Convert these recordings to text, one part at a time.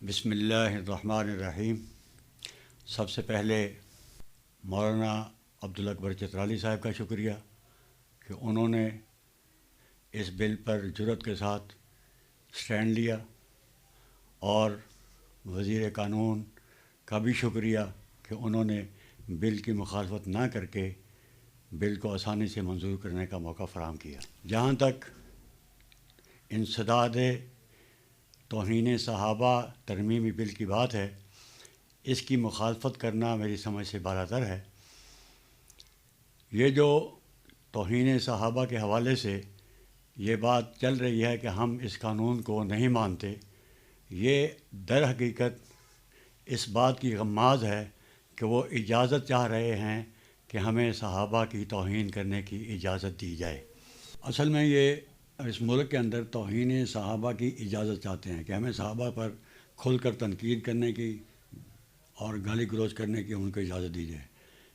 بسم اللہ الرحمن الرحیم۔ سب سے پہلے مولانا عبدالاکبر چترالی صاحب کا شکریہ کہ انہوں نے اس بل پر جرأت کے ساتھ سٹینڈ لیا، اور وزیر قانون کا بھی شکریہ کہ انہوں نے بل کی مخالفت نہ کر کے بل کو آسانی سے منظور کرنے کا موقع فراہم کیا۔ جہاں تک انسداد توہین صحابہ ترمیمی بل کی بات ہے، اس کی مخالفت کرنا میری سمجھ سے بالاتر ہے۔ یہ جو توہین صحابہ کے حوالے سے یہ بات چل رہی ہے کہ ہم اس قانون کو نہیں مانتے، یہ در حقیقت اس بات کی غماز ہے کہ وہ اجازت چاہ رہے ہیں کہ ہمیں صحابہ کی توہین کرنے کی اجازت دی جائے۔ اصل میں یہ اس ملک کے اندر توہین صحابہ کی اجازت چاہتے ہیں کہ ہمیں صحابہ پر کھل کر تنقید کرنے کی اور گالی گلوچ کرنے کی ان کو اجازت دی جائے۔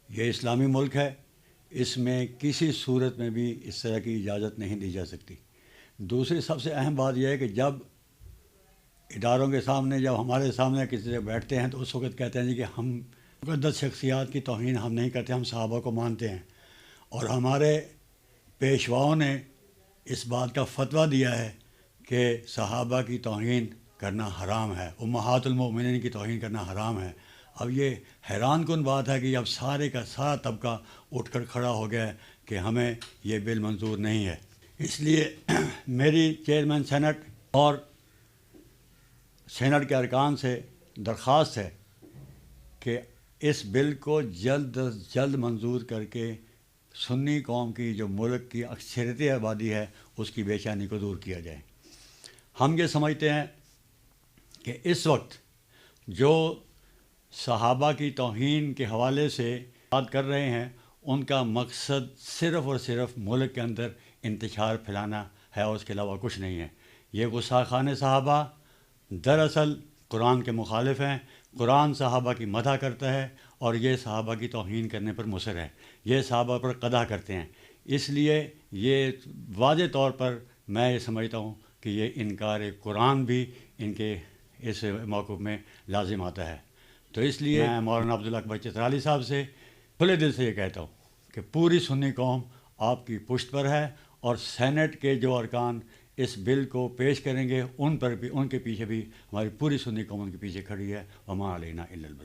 یہ اسلامی ملک ہے، اس میں کسی صورت میں بھی اس طرح کی اجازت نہیں دی جا سکتی۔ دوسری سب سے اہم بات یہ ہے کہ جب اداروں کے سامنے، جب ہمارے سامنے کسی سے بیٹھتے ہیں تو اس وقت کہتے ہیں کہ ہم مقدس شخصیات کی توہین ہم نہیں کرتے، ہم صحابہ کو مانتے ہیں، اور ہمارے پیشواؤں نے اس بات کا فتویٰ دیا ہے کہ صحابہ کی توہین کرنا حرام ہے، امہات المؤمنین کی توہین کرنا حرام ہے۔ اب یہ حیران کن بات ہے کہ اب سارے کا سارا طبقہ اٹھ کر کھڑا ہو گیا ہے کہ ہمیں یہ بل منظور نہیں ہے۔ اس لیے میری چیئرمین سینٹ اور سینٹ کے ارکان سے درخواست ہے کہ اس بل کو جلد از جلد منظور کر کے سنی قوم کی جو ملک کی اکثریت آبادی ہے اس کی بے چینی کو دور کیا جائے۔ ہم یہ سمجھتے ہیں کہ اس وقت جو صحابہ کی توہین کے حوالے سے بات کر رہے ہیں، ان کا مقصد صرف اور صرف ملک کے اندر انتشار پھیلانا ہے، اور اس کے علاوہ کچھ نہیں ہے۔ یہ گستاخان صحابہ دراصل قرآن کے مخالف ہیں۔ قرآن صحابہ کی مدح کرتا ہے اور یہ صحابہ کی توہین کرنے پر مصر ہے، یہ صحابہ پر قدح کرتے ہیں۔ اس لیے یہ واضح طور پر میں یہ سمجھتا ہوں کہ یہ انکار قرآن بھی ان کے اس موقف میں لازم آتا ہے۔ تو اس لیے میں مولانا عبدالاکبر چترالی صاحب سے کھلے دل سے یہ کہتا ہوں کہ پوری سنی قوم آپ کی پشت پر ہے، اور سینٹ کے جو ارکان اس بل کو پیش کریں گے ان پر بھی، ان کے پیچھے بھی ہماری پوری سنی قوم ان کے پیچھے کھڑی ہے۔ وما علینا الا البلاغ۔